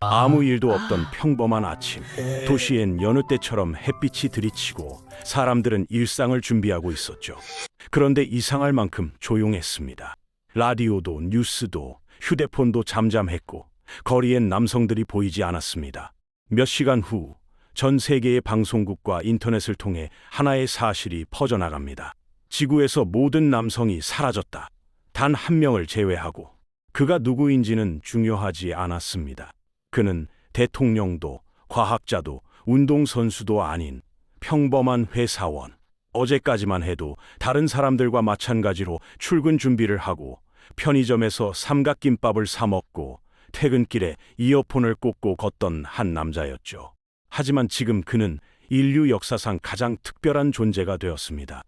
아무 일도 없던 평범한 아침. 도시엔 여느 때처럼 햇빛이 들이치고 사람들은 일상을 준비하고 있었죠. 그런데 이상할 만큼 조용했습니다. 라디오도 뉴스도 휴대폰도 잠잠했고 거리엔 남성들이 보이지 않았습니다. 몇 시간 후 전 세계의 방송국과 인터넷을 통해 하나의 사실이 퍼져나갑니다. 지구에서 모든 남성이 사라졌다. 단 한 명을 제외하고. 그가 누구인지는 중요하지 않았습니다. 그는 대통령도 과학자도 운동선수도 아닌 평범한 회사원. 어제까지만 해도 다른 사람들과 마찬가지로 출근 준비를 하고 편의점에서 삼각김밥을 사 먹고 퇴근길에 이어폰을 꽂고 걷던 한 남자였죠. 하지만 지금 그는 인류 역사상 가장 특별한 존재가 되었습니다.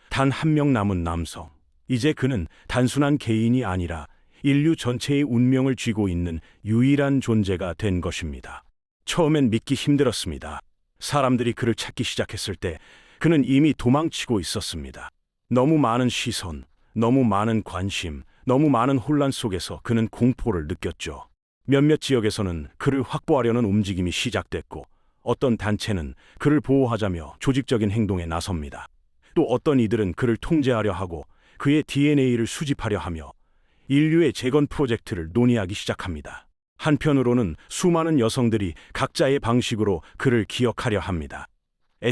단 한 명 남은 남성. 이제 그는 단순한 개인이 아니라 인류 전체의 운명을 쥐고 있는 유일한 존재가 된 것입니다. 처음엔 믿기 힘들었습니다. 사람들이 그를 찾기 시작했을 때 그는 이미 도망치고 있었습니다. 너무 많은 시선, 너무 많은 관심, 너무 많은 혼란 속에서 그는 공포를 느꼈죠. 몇몇 지역에서는 그를 확보하려는 움직임이 시작됐고 어떤 단체는 그를 보호하자며 조직적인 행동에 나섭니다. 또 어떤 이들은 그를 통제하려 하고 그의 DNA를 수집하려 하며 인류의 재건 프로젝트를 논의하기 시작합니다. 한편으로는 수많은 여성들이 각자의 방식으로 그를 기억하려 합니다.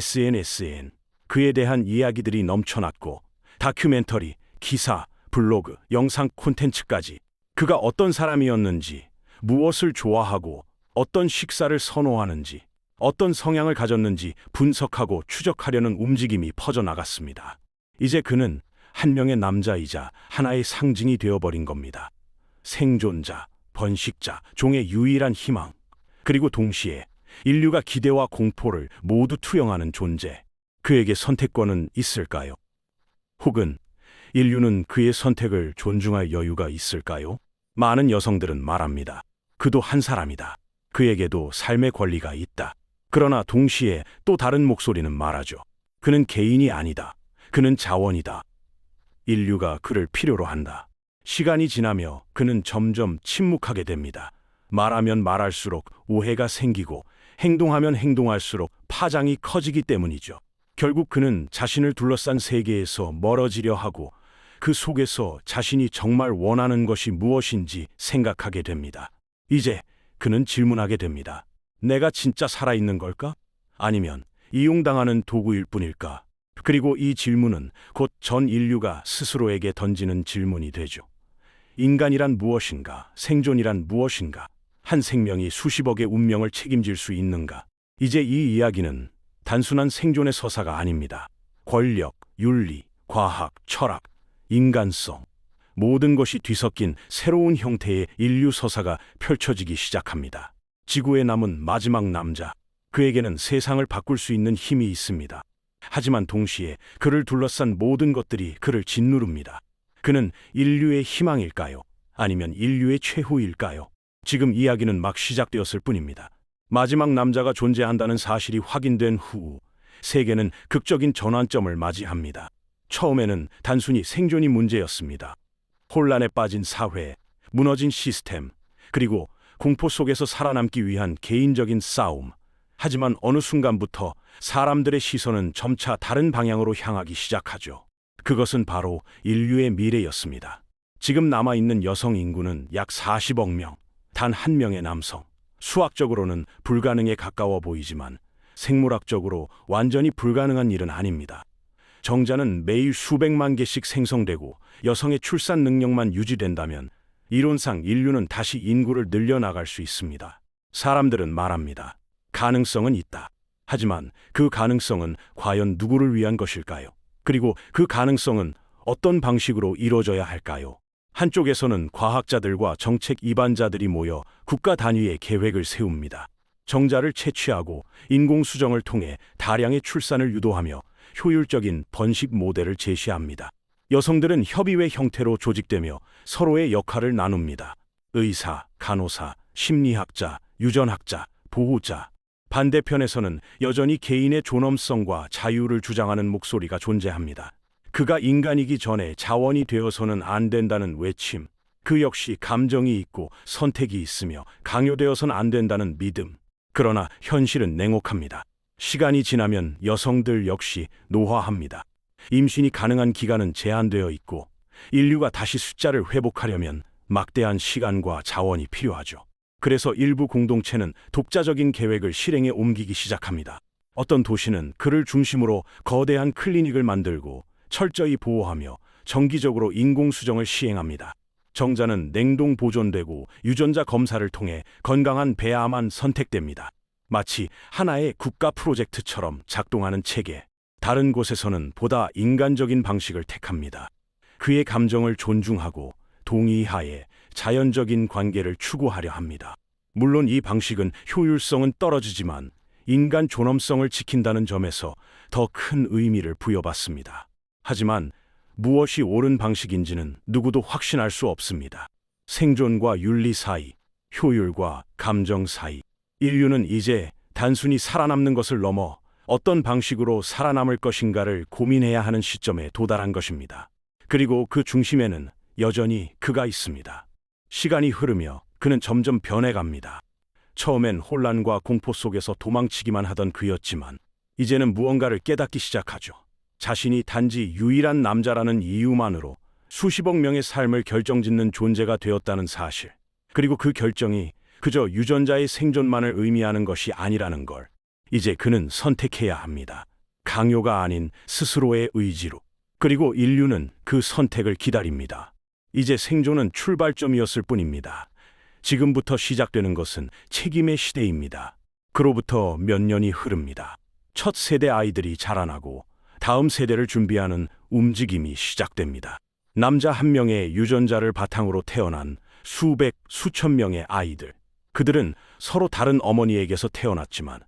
SNS엔 그에 대한 이야기들이 넘쳐났고 다큐멘터리, 기사, 블로그, 영상 콘텐츠까지 그가 어떤 사람이었는지, 무엇을 좋아하고 어떤 식사를 선호하는지, 어떤 성향을 가졌는지 분석하고 추적하려는 움직임이 퍼져나갔습니다. 이제 그는 한 명의 남자이자 하나의 상징이 되어버린 겁니다. 생존자, 번식자, 종의 유일한 희망, 그리고 동시에 인류가 기대와 공포를 모두 투영하는 존재. 그에게 선택권은 있을까요? 혹은 인류는 그의 선택을 존중할 여유가 있을까요? 많은 여성들은 말합니다. 그도 한 사람이다. 그에게도 삶의 권리가 있다. 그러나 동시에 또 다른 목소리는 말하죠. 그는 개인이 아니다. 그는 자원이다. 인류가 그를 필요로 한다. 시간이 지나며 그는 점점 침묵하게 됩니다. 말하면 말할수록 오해가 생기고 행동하면 행동할수록 파장이 커지기 때문이죠. 결국 그는 자신을 둘러싼 세계에서 멀어지려 하고 그 속에서 자신이 정말 원하는 것이 무엇인지 생각하게 됩니다. 이제 그는 질문하게 됩니다. 내가 진짜 살아있는 걸까? 아니면 이용당하는 도구일 뿐일까? 그리고 이 질문은 곧 전 인류가 스스로에게 던지는 질문이 되죠. 인간이란 무엇인가? 생존이란 무엇인가? 한 생명이 수십억의 운명을 책임질 수 있는가? 이제 이 이야기는 단순한 생존의 서사가 아닙니다. 권력, 윤리, 과학, 철학, 인간성, 모든 것이 뒤섞인 새로운 형태의 인류 서사가 펼쳐지기 시작합니다. 지구에 남은 마지막 남자, 그에게는 세상을 바꿀 수 있는 힘이 있습니다. 하지만 동시에 그를 둘러싼 모든 것들이 그를 짓누릅니다. 그는 인류의 희망일까요? 아니면 인류의 최후일까요? 지금 이야기는 막 시작되었을 뿐입니다. 마지막 남자가 존재한다는 사실이 확인된 후 세계는 극적인 전환점을 맞이합니다. 처음에는 단순히 생존이 문제였습니다. 혼란에 빠진 사회, 무너진 시스템, 그리고 공포 속에서 살아남기 위한 개인적인 싸움. 하지만 어느 순간부터 사람들의 시선은 점차 다른 방향으로 향하기 시작하죠. 그것은 바로 인류의 미래였습니다. 지금 남아있는 여성 인구는 약 40억 명, 단 한 명의 남성. 수학적으로는 불가능에 가까워 보이지만 생물학적으로 완전히 불가능한 일은 아닙니다. 정자는 매일 수백만 개씩 생성되고 여성의 출산 능력만 유지된다면 이론상 인류는 다시 인구를 늘려나갈 수 있습니다. 사람들은 말합니다. 가능성은 있다. 하지만 그 가능성은 과연 누구를 위한 것일까요? 그리고 그 가능성은 어떤 방식으로 이루어져야 할까요? 한쪽에서는 과학자들과 정책 이반자들이 모여 국가 단위의 계획을 세웁니다. 정자를 채취하고 인공수정을 통해 다량의 출산을 유도하며 효율적인 번식 모델을 제시합니다. 여성들은 협의회 형태로 조직되며 서로의 역할을 나눕니다. 의사, 간호사, 심리학자, 유전학자, 보호자. 반대편에서는 여전히 개인의 존엄성과 자유를 주장하는 목소리가 존재합니다. 그가 인간이기 전에 자원이 되어서는 안 된다는 외침. 그 역시 감정이 있고 선택이 있으며 강요되어선 안 된다는 믿음. 그러나 현실은 냉혹합니다. 시간이 지나면 여성들 역시 노화합니다. 임신이 가능한 기간은 제한되어 있고 인류가 다시 숫자를 회복하려면 막대한 시간과 자원이 필요하죠. 그래서 일부 공동체는 독자적인 계획을 실행에 옮기기 시작합니다. 어떤 도시는 그를 중심으로 거대한 클리닉을 만들고 철저히 보호하며 정기적으로 인공수정을 시행합니다. 정자는 냉동 보존되고 유전자 검사를 통해 건강한 배아만 선택됩니다. 마치 하나의 국가 프로젝트처럼 작동하는 체계. 다른 곳에서는 보다 인간적인 방식을 택합니다. 그의 감정을 존중하고 동의하에 자연적인 관계를 추구하려 합니다. 물론 이 방식은 효율성은 떨어지지만 인간 존엄성을 지킨다는 점에서 더 큰 의미를 부여받습니다. 하지만 무엇이 옳은 방식인지는 누구도 확신할 수 없습니다. 생존과 윤리 사이, 효율과 감정 사이. 인류는 이제 단순히 살아남는 것을 넘어 어떤 방식으로 살아남을 것인가를 고민해야 하는 시점에 도달한 것입니다. 그리고 그 중심에는 여전히 그가 있습니다. 시간이 흐르며 그는 점점 변해갑니다. 처음엔 혼란과 공포 속에서 도망치기만 하던 그였지만 이제는 무언가를 깨닫기 시작하죠. 자신이 단지 유일한 남자라는 이유만으로 수십억 명의 삶을 결정짓는 존재가 되었다는 사실. 그리고 그 결정이 그저 유전자의 생존만을 의미하는 것이 아니라는 걸 이제 그는 선택해야 합니다. 강요가 아닌 스스로의 의지로. 그리고 인류는 그 선택을 기다립니다. 이제 생존은 출발점이었을 뿐입니다. 지금부터 시작되는 것은 책임의 시대입니다. 그로부터 몇 년이 흐릅니다. 첫 세대 아이들이 자라나고 다음 세대를 준비하는 움직임이 시작됩니다. 남자 한 명의 유전자를 바탕으로 태어난 수백, 수천 명의 아이들. 그들은 서로 다른 어머니에게서 태어났지만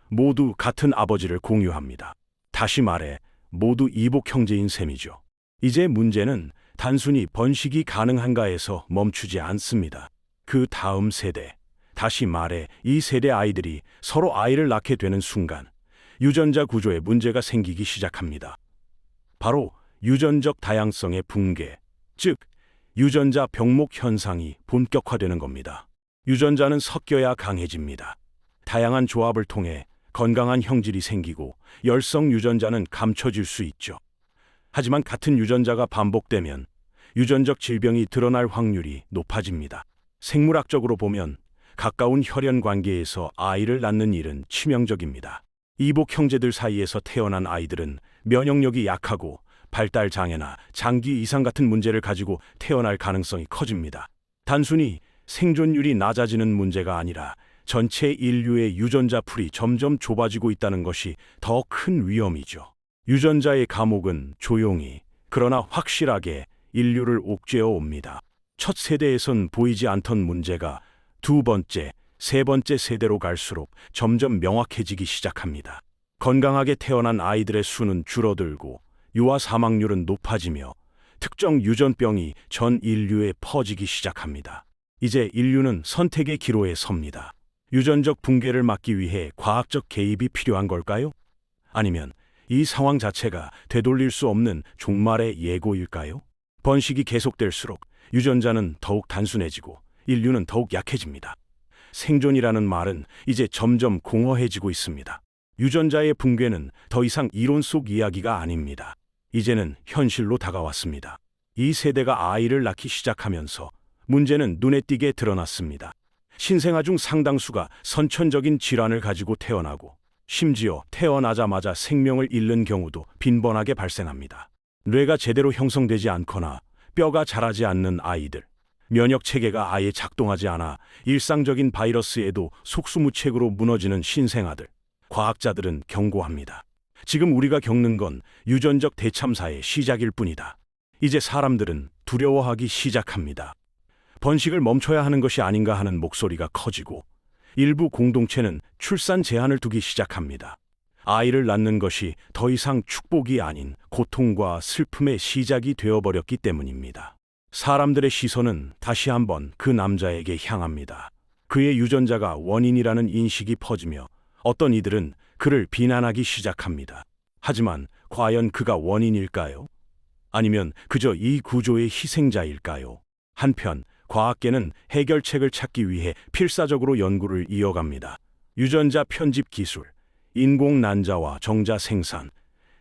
모두 같은 아버지를 공유합니다. 다시 말해 모두 이복 형제인 셈이죠. 이제 문제는 단순히 번식이 가능한가에서 멈추지 않습니다. 그 다음 세대, 다시 말해 이 세대 아이들이 서로 아이를 낳게 되는 순간 유전자 구조에 문제가 생기기 시작합니다. 바로 유전적 다양성의 붕괴, 즉 유전자 병목 현상이 본격화되는 겁니다. 유전자는 섞여야 강해집니다. 다양한 조합을 통해 건강한 형질이 생기고 열성 유전자는 감춰질 수 있죠. 하지만 같은 유전자가 반복되면 유전적 질병이 드러날 확률이 높아집니다. 생물학적으로 보면 가까운 혈연 관계에서 아이를 낳는 일은 치명적입니다. 이복 형제들 사이에서 태어난 아이들은 면역력이 약하고 발달 장애나 장기 이상 같은 문제를 가지고 태어날 가능성이 커집니다. 단순히 생존율이 낮아지는 문제가 아니라 전체 인류의 유전자 풀이 점점 좁아지고 있다는 것이 더 큰 위험이죠. 유전자의 감옥은 조용히 그러나 확실하게 인류를 옥죄어 옵니다. 첫 세대에선 보이지 않던 문제가 두 번째, 세 번째 세대로 갈수록 점점 명확해지기 시작합니다. 건강하게 태어난 아이들의 수는 줄어들고 유아 사망률은 높아지며 특정 유전병이 전 인류에 퍼지기 시작합니다. 이제 인류는 선택의 기로에 섭니다. 유전적 붕괴를 막기 위해 과학적 개입이 필요한 걸까요? 아니면 이 상황 자체가 되돌릴 수 없는 종말의 예고일까요? 번식이 계속될수록 유전자는 더욱 단순해지고 인류는 더욱 약해집니다. 생존이라는 말은 이제 점점 공허해지고 있습니다. 유전자의 붕괴는 더 이상 이론 속 이야기가 아닙니다. 이제는 현실로 다가왔습니다. 이 세대가 아이를 낳기 시작하면서 문제는 눈에 띄게 드러났습니다. 신생아 중 상당수가 선천적인 질환을 가지고 태어나고 심지어 태어나자마자 생명을 잃는 경우도 빈번하게 발생합니다. 뇌가 제대로 형성되지 않거나 뼈가 자라지 않는 아이들, 면역 체계가 아예 작동하지 않아 일상적인 바이러스에도 속수무책으로 무너지는 신생아들. 과학자들은 경고합니다. 지금 우리가 겪는 건 유전적 대참사의 시작일 뿐이다. 이제 사람들은 두려워하기 시작합니다. 번식을 멈춰야 하는 것이 아닌가 하는 목소리가 커지고 일부 공동체는 출산 제한을 두기 시작합니다. 아이를 낳는 것이 더 이상 축복이 아닌 고통과 슬픔의 시작이 되어버렸기 때문입니다. 사람들의 시선은 다시 한번 그 남자에게 향합니다. 그의 유전자가 원인이라는 인식이 퍼지며 어떤 이들은 그를 비난하기 시작합니다. 하지만 과연 그가 원인일까요? 아니면 그저 이 구조의 희생자일까요? 한편 과학계는 해결책을 찾기 위해 필사적으로 연구를 이어갑니다. 유전자 편집 기술, 인공 난자와 정자 생산,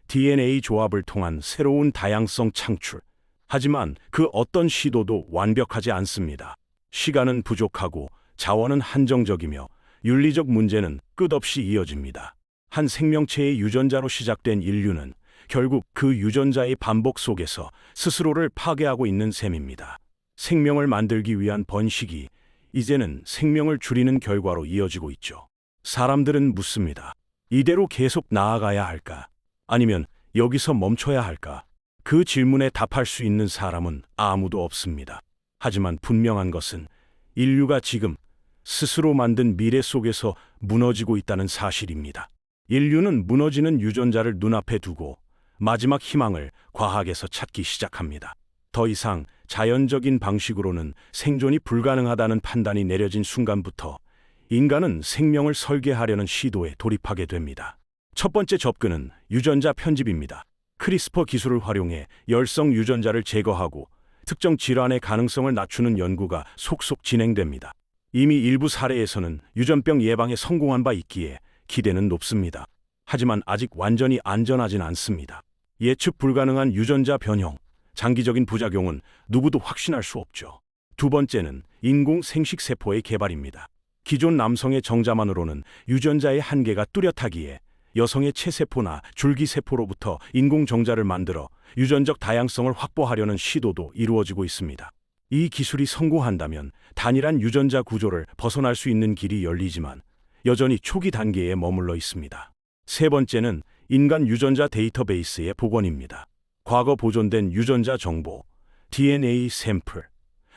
DNA 조합을 통한 새로운 다양성 창출. 하지만 그 어떤 시도도 완벽하지 않습니다. 시간은 부족하고 자원은 한정적이며 윤리적 문제는 끝없이 이어집니다. 한 생명체의 유전자로 시작된 인류는 결국 그 유전자의 반복 속에서 스스로를 파괴하고 있는 셈입니다. 생명을 만들기 위한 번식이 이제는 생명을 줄이는 결과로 이어지고 있죠. 사람들은 묻습니다. 이대로 계속 나아가야 할까? 아니면 여기서 멈춰야 할까? 그 질문에 답할 수 있는 사람은 아무도 없습니다. 하지만 분명한 것은 인류가 지금 스스로 만든 미래 속에서 무너지고 있다는 사실입니다. 인류는 무너지는 유전자를 눈앞에 두고 마지막 희망을 과학에서 찾기 시작합니다. 더 이상 자연적인 방식으로는 생존이 불가능하다는 판단이 내려진 순간부터 인간은 생명을 설계하려는 시도에 돌입하게 됩니다. 첫 번째 접근은 유전자 편집입니다. 크리스퍼 기술을 활용해 열성 유전자를 제거하고 특정 질환의 가능성을 낮추는 연구가 속속 진행됩니다. 이미 일부 사례에서는 유전병 예방에 성공한 바 있기에 기대는 높습니다. 하지만 아직 완전히 안전하진 않습니다. 예측 불가능한 유전자 변형, 장기적인 부작용은 누구도 확신할 수 없죠. 두 번째는 인공 생식세포의 개발입니다. 기존 남성의 정자만으로는 유전자의 한계가 뚜렷하기에 여성의 체세포나 줄기세포로부터 인공 정자를 만들어 유전적 다양성을 확보하려는 시도도 이루어지고 있습니다. 이 기술이 성공한다면 단일한 유전자 구조를 벗어날 수 있는 길이 열리지만 여전히 초기 단계에 머물러 있습니다. 세 번째는 인간 유전자 데이터베이스의 복원입니다. 과거 보존된 유전자 정보, DNA 샘플,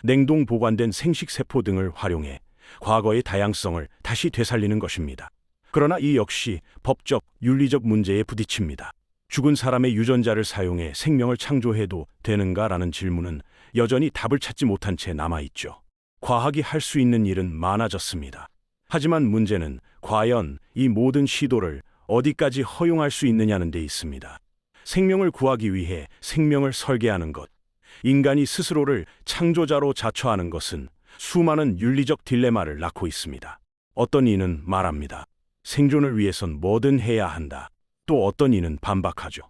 냉동 보관된 생식세포 등을 활용해 과거의 다양성을 다시 되살리는 것입니다. 그러나 이 역시 법적, 윤리적 문제에 부딪힙니다. 죽은 사람의 유전자를 사용해 생명을 창조해도 되는가라는 질문은 여전히 답을 찾지 못한 채 남아있죠. 과학이 할 수 있는 일은 많아졌습니다. 하지만 문제는 과연 이 모든 시도를 어디까지 허용할 수 있느냐는 데 있습니다. 생명을 구하기 위해 생명을 설계하는 것, 인간이 스스로를 창조자로 자처하는 것은 수많은 윤리적 딜레마를 낳고 있습니다. 어떤 이는 말합니다. 생존을 위해선 뭐든 해야 한다. 또 어떤 이는 반박하죠.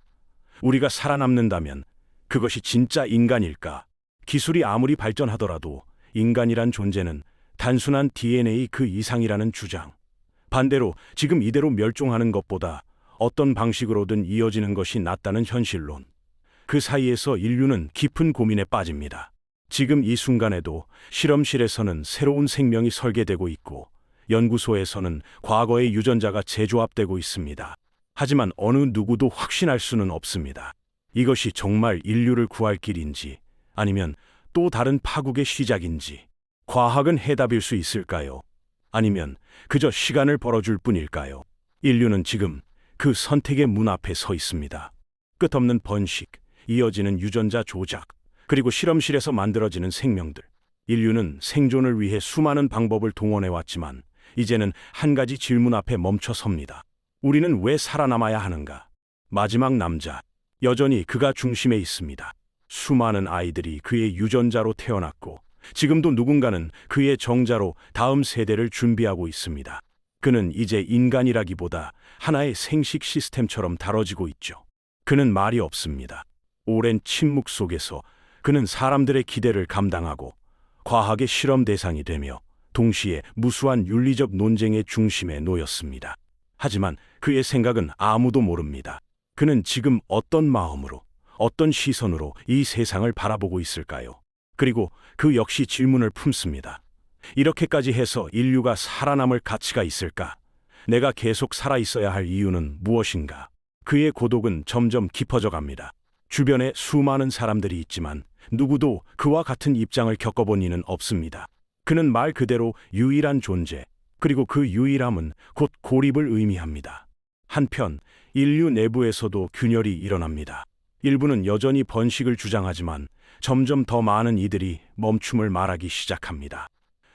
우리가 살아남는다면 그것이 진짜 인간일까? 기술이 아무리 발전하더라도 인간이란 존재는 단순한 DNA 그 이상이라는 주장. 반대로 지금 이대로 멸종하는 것보다 어떤 방식으로든 이어지는 것이 낫다는 현실론. 그 사이에서 인류는 깊은 고민에 빠집니다. 지금 이 순간에도 실험실에서는 새로운 생명이 설계되고 있고 연구소에서는 과거의 유전자가 재조합되고 있습니다. 하지만 어느 누구도 확신할 수는 없습니다. 이것이 정말 인류를 구할 길인지 아니면 또 다른 파국의 시작인지. 과학은 해답일 수 있을까요? 아니면 그저 시간을 벌어줄 뿐일까요? 인류는 지금 그 선택의 문 앞에 서 있습니다. 끝없는 번식, 이어지는 유전자 조작, 그리고 실험실에서 만들어지는 생명들. 인류는 생존을 위해 수많은 방법을 동원해왔지만 이제는 한 가지 질문 앞에 멈춰 섭니다. 우리는 왜 살아남아야 하는가? 마지막 남자, 여전히 그가 중심에 있습니다. 수많은 아이들이 그의 유전자로 태어났고 지금도 누군가는 그의 정자로 다음 세대를 준비하고 있습니다. 그는 이제 인간이라기보다 하나의 생식 시스템처럼 다뤄지고 있죠. 그는 말이 없습니다. 오랜 침묵 속에서 그는 사람들의 기대를 감당하고 과학의 실험 대상이 되며 동시에 무수한 윤리적 논쟁의 중심에 놓였습니다. 하지만 그의 생각은 아무도 모릅니다. 그는 지금 어떤 마음으로, 어떤 시선으로 이 세상을 바라보고 있을까요? 그리고 그 역시 질문을 품습니다. 이렇게까지 해서 인류가 살아남을 가치가 있을까? 내가 계속 살아있어야 할 이유는 무엇인가? 그의 고독은 점점 깊어져 갑니다. 주변에 수많은 사람들이 있지만 누구도 그와 같은 입장을 겪어본 이는 없습니다. 그는 말 그대로 유일한 존재, 그리고 그 유일함은 곧 고립을 의미합니다. 한편 인류 내부에서도 균열이 일어납니다. 일부는 여전히 번식을 주장하지만 점점 더 많은 이들이 멈춤을 말하기 시작합니다.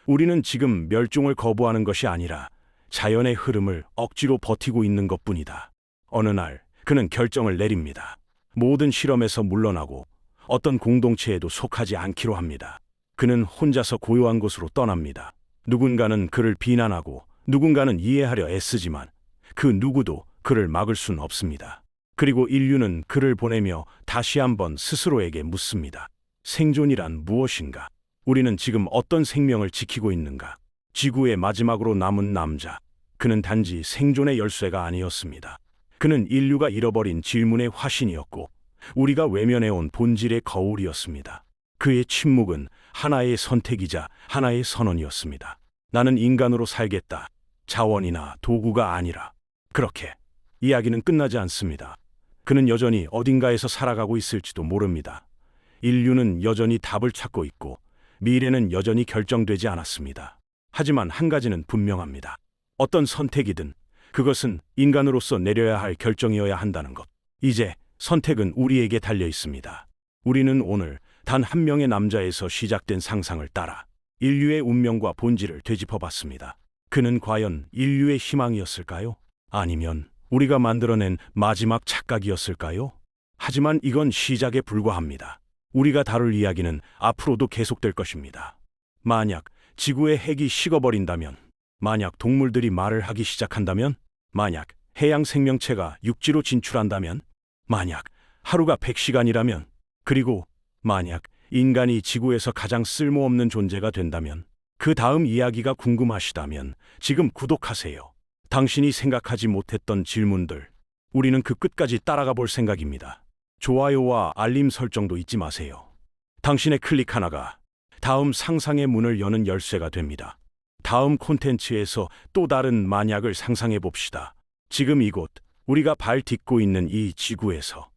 우리는 지금 멸종을 거부하는 것이 아니라 자연의 흐름을 억지로 버티고 있는 것뿐이다. 어느 날 그는 결정을 내립니다. 모든 실험에서 물러나고 어떤 공동체에도 속하지 않기로 합니다. 그는 혼자서 고요한 곳으로 떠납니다. 누군가는 그를 비난하고 누군가는 이해하려 애쓰지만 그 누구도 그를 막을 순 없습니다. 그리고 인류는 그를 보내며 다시 한번 스스로에게 묻습니다. 생존이란 무엇인가? 우리는 지금 어떤 생명을 지키고 있는가? 지구의 마지막으로 남은 남자. 그는 단지 생존의 열쇠가 아니었습니다. 그는 인류가 잃어버린 질문의 화신이었고 우리가 외면해온 본질의 거울이었습니다. 그의 침묵은 하나의 선택이자 하나의 선언이었습니다. 나는 인간으로 살겠다. 자원이나 도구가 아니라. 그렇게 이야기는 끝나지 않습니다. 그는 여전히 어딘가에서 살아가고 있을지도 모릅니다. 인류는 여전히 답을 찾고 있고 미래는 여전히 결정되지 않았습니다. 하지만 한 가지는 분명합니다. 어떤 선택이든 그것은 인간으로서 내려야 할 결정이어야 한다는 것. 이제 선택은 우리에게 달려 있습니다. 우리는 오늘 단 한 명의 남자에서 시작된 상상을 따라 인류의 운명과 본질을 되짚어봤습니다. 그는 과연 인류의 희망이었을까요? 아니면 우리가 만들어낸 마지막 착각이었을까요? 하지만 이건 시작에 불과합니다. 우리가 다룰 이야기는 앞으로도 계속될 것입니다. 만약 지구의 핵이 식어버린다면, 만약 동물들이 말을 하기 시작한다면, 만약 해양 생명체가 육지로 진출한다면, 만약 하루가 100시간이라면, 그리고 만약 인간이 지구에서 가장 쓸모없는 존재가 된다면, 그 다음 이야기가 궁금하시다면 지금 구독하세요. 당신이 생각하지 못했던 질문들, 우리는 그 끝까지 따라가 볼 생각입니다. 좋아요와 알림 설정도 잊지 마세요. 당신의 클릭 하나가 다음 상상의 문을 여는 열쇠가 됩니다. 다음 콘텐츠에서 또 다른 만약을 상상해 봅시다. 지금 이곳, 우리가 발 딛고 있는 이 지구에서